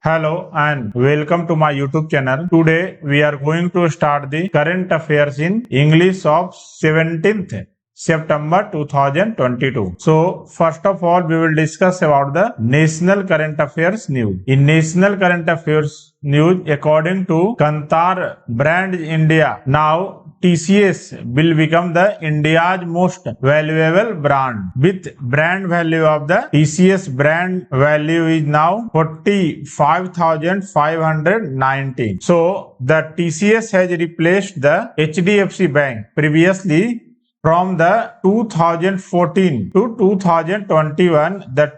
Hello and welcome to my YouTube channel. Today we are going to start the current affairs in English of 17th September 2022. So first of all we will discuss about the national current affairs news. In national current affairs news, according to Kantar Brand India, now TCS will become the India's most valuable brand, with brand value of the TCS brand value is now 45,519. So the TCS has replaced the HDFC Bank previously. From the 2014 to 2021, the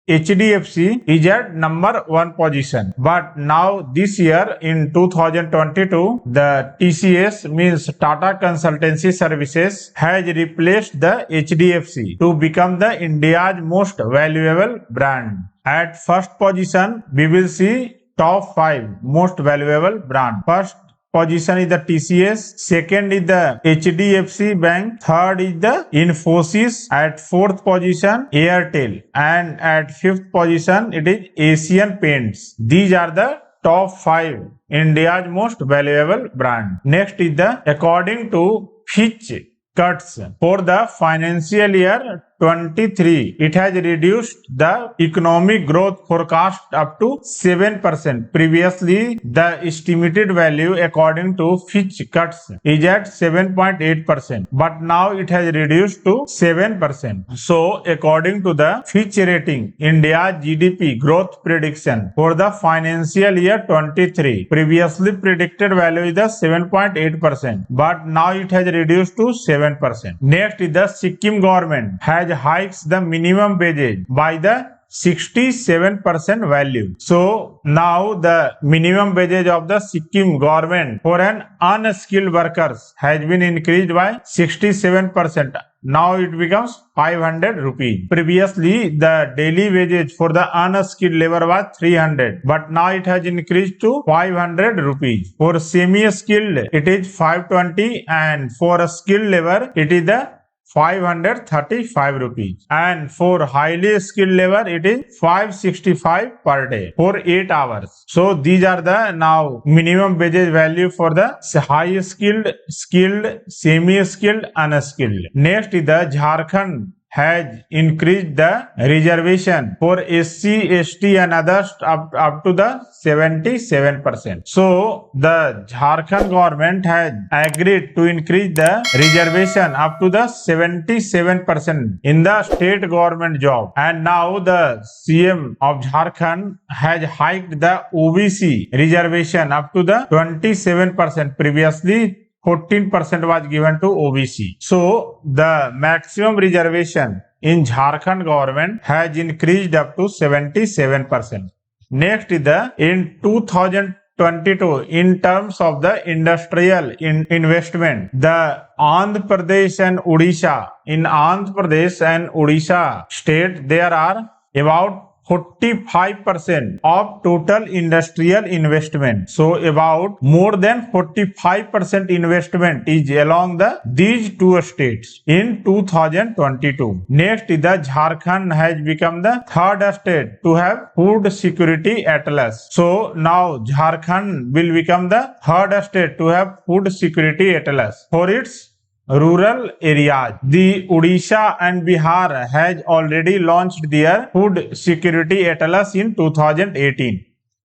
HDFC is at number 1 position. But now this year in 2022, the TCS means Tata Consultancy Services has replaced the HDFC to become the India's most valuable brand. At first position, we will see top 5 most valuable brand. First position is the TCS, second is the HDFC Bank, third is the Infosys, at fourth position Airtel, and at fifth position it is Asian Paints. These are the top 5 India's most valuable brand. Next is the, according to Fitch cuts for the financial year 23, it has reduced the economic growth forecast up to 7%. Previously, the estimated value according to Fitch cuts is at 7.8%, but now it has reduced to 7%. So, according to the Fitch rating, India's GDP growth prediction for the financial year 23, previously predicted value is the 7.8%, but now it has reduced to 7%. Next is the Sikkim government has hikes the minimum wages by the 67% value. So now the minimum wages of the Sikkim government for an unskilled workers has been increased by 67%. Now it becomes 500 rupees. Previously, the daily wages for the unskilled labor was 300, but now it has increased to 500 rupees. For semi-skilled, it is 520, and for a skilled labor, it is the 535 rupees, and for highly skilled labor it is 565 per day for 8 hours. So these are the now minimum wages value for the high skilled, skilled, semi skilled, unskilled. Next is the Jharkhand has increased the reservation for SC, ST and others up to the 77%. So the Jharkhand government has agreed to increase the reservation up to the 77% in the state government job. And now the CM of Jharkhand has hiked the OBC reservation up to the 27%. Previously 14% was given to OBC. So the maximum reservation in Jharkhand government has increased up to 77%. Next is the, in 2022, in terms of the industrial investment, the Andhra Pradesh and Odisha, in Andhra Pradesh and Odisha state, there are about 45% of total industrial investment. So about more than 45% investment is along these two states in 2022. Next is the Jharkhand has become the third state to have food security atlas. So now Jharkhand will become the third state to have food security atlas for its rural areas. The Odisha and Bihar has already launched their food security atlas in 2018.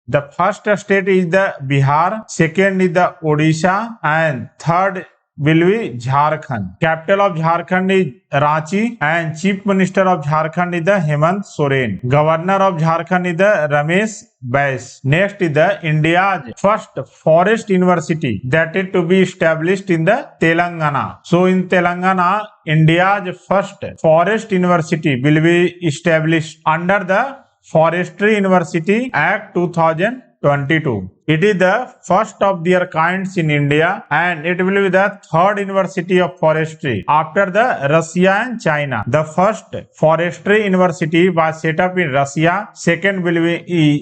The first state is the Bihar, second is the Odisha, and third will be Jharkhand. Capital of Jharkhand is Ranchi, and Chief Minister of Jharkhand is the Hemant Soren. Governor of Jharkhand is the Ramesh Bais. Next is the India's first forest university that is to be established in the Telangana. So in Telangana, India's first forest university will be established under the Forestry University Act 2022. It is the first of their kinds in India, and it will be the third university of forestry after the Russia and China. The first forestry university was set up in Russia, second will be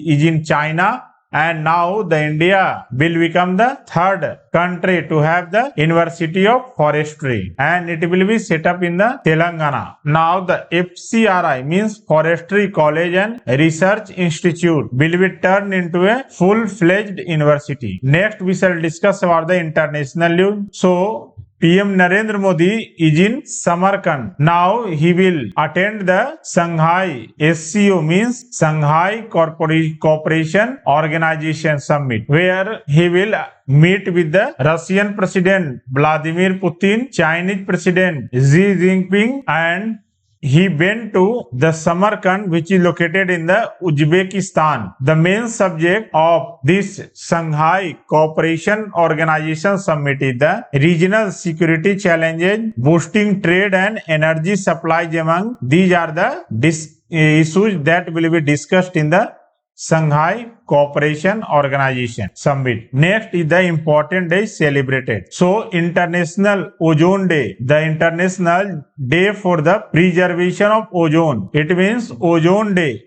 is in China, and now the India will become the third country to have the University of Forestry, and it will be set up in the Telangana. Now the FCRI means Forestry College and Research Institute will be turned into a full-fledged university. Next we shall discuss about the international news. So PM Narendra Modi is in Samarkand. Now he will attend the Shanghai SCO means Shanghai Cooperation Organization Summit, where he will meet with the Russian President Vladimir Putin, Chinese President Xi Jinping, and he went to the Samarkand, which is located in the Uzbekistan. The main subject of this Shanghai Cooperation Organization Summit is the regional security challenges, boosting trade and energy supplies. Among these are the issues that will be discussed in the Shanghai Cooperation Organization Summit. Next is the important day celebrated. So, International Ozone Day, the International Day for the Preservation of Ozone. It means Ozone Day.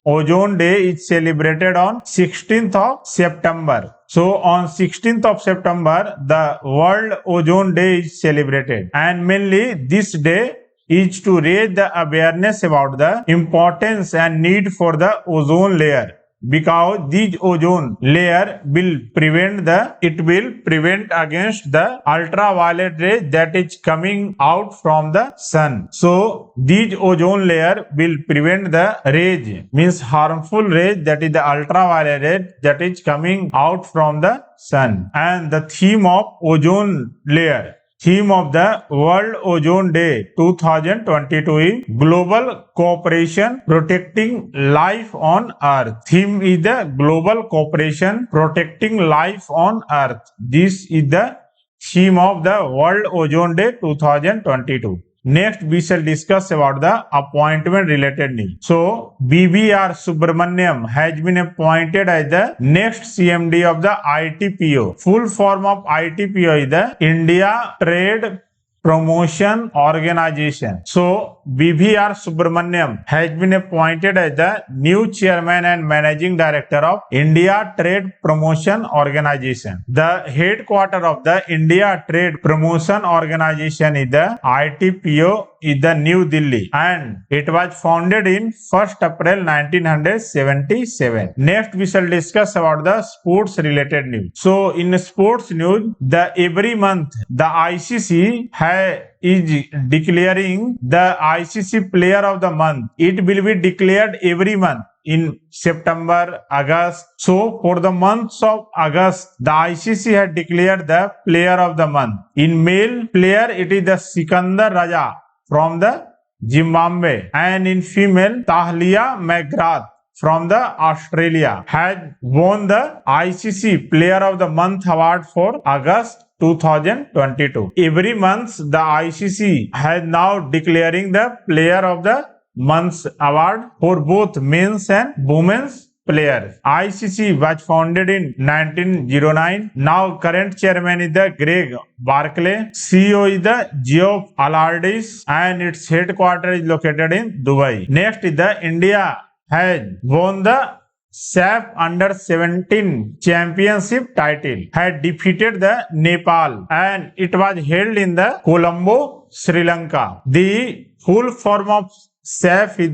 Ozone Day is celebrated on 16th of September. So, on 16th of September, the World Ozone Day is celebrated. And mainly this day is to raise the awareness about the importance and need for the ozone layer, because this ozone layer will prevent against the ultraviolet rays that is coming out from the sun. So this ozone layer will prevent the rays, means harmful rays, that is the ultraviolet ray that is coming out from the sun. And the theme of ozone layer, theme of the World Ozone Day 2022 is Global Cooperation Protecting Life on Earth. Theme is the Global Cooperation Protecting Life on Earth. This is the theme of the World Ozone Day 2022. Next, we shall discuss about the appointment related news. So, BVR Subramaniam has been appointed as the next CMD of the ITPO. Full form of ITPO is the India Trade Promotion Organization. So, BVR Subramaniam has been appointed as the new chairman and managing director of India Trade Promotion Organization. The headquarters of the India Trade Promotion Organization is the ITPO is the New Delhi, and it was founded in 1st April 1977. Next, we shall discuss about the sports related news. So, in sports news, every month the ICC is declaring the ICC Player of the Month. It will be declared every month in September, August. So, for the months of August, the ICC had declared the Player of the Month. In male player, it is the Sikandar Raja from the Zimbabwe, and in female, Tahlia McGrath from the Australia had won the ICC Player of the Month award for August 2022. Every month, the ICC has now declaring the Player of the Month award for both men's and women's players. ICC was founded in 1909. Now, current chairman is the Greg Barclay. CEO is the Geoff Allardyce, and its headquarters is located in Dubai. Next is the India has won the SAF Under 17 Championship title, had defeated the Nepal, and it was held in the Colombo, Sri Lanka. The full form of SAF is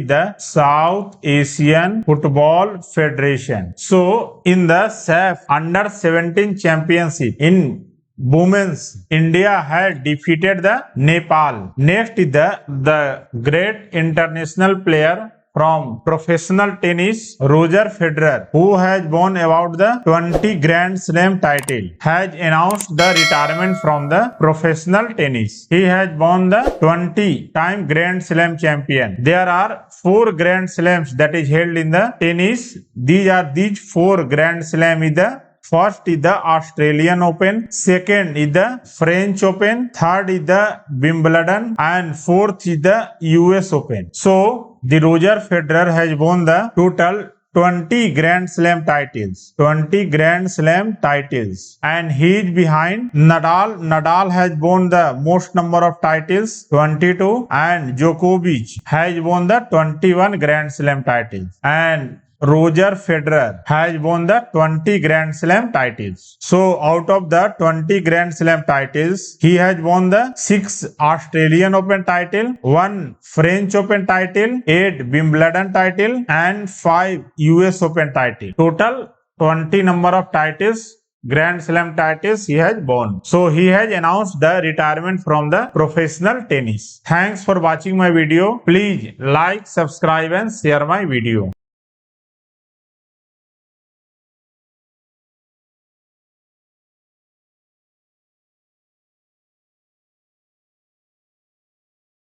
the South Asian Football Federation. So, in the SAF Under 17 Championship in women's, India had defeated the Nepal. Next is the great international player from professional tennis, Roger Federer, who has won about the 20 Grand Slam title, has announced the retirement from the professional tennis. He has won the 20-time Grand Slam champion. There are 4 Grand Slams that is held in the tennis. These 4 Grand Slam is the first is the Australian Open, second is the French Open, third is the Wimbledon, and fourth is the US Open. So, the Roger Federer has won the total 20 Grand Slam titles. 20 Grand Slam titles. And he is behind Nadal. Nadal has won the most number of titles, 22. And Djokovic has won the 21 Grand Slam titles. And Roger Federer has won the 20 Grand Slam titles. So out of the 20 Grand Slam titles, he has won the 6 Australian Open title, 1 French Open title, 8 Wimbledon title, and 5 US Open title. Total 20 number of titles, Grand Slam titles he has won. So he has announced the retirement from the professional tennis. Thanks for watching my video. Please like, subscribe and share my video.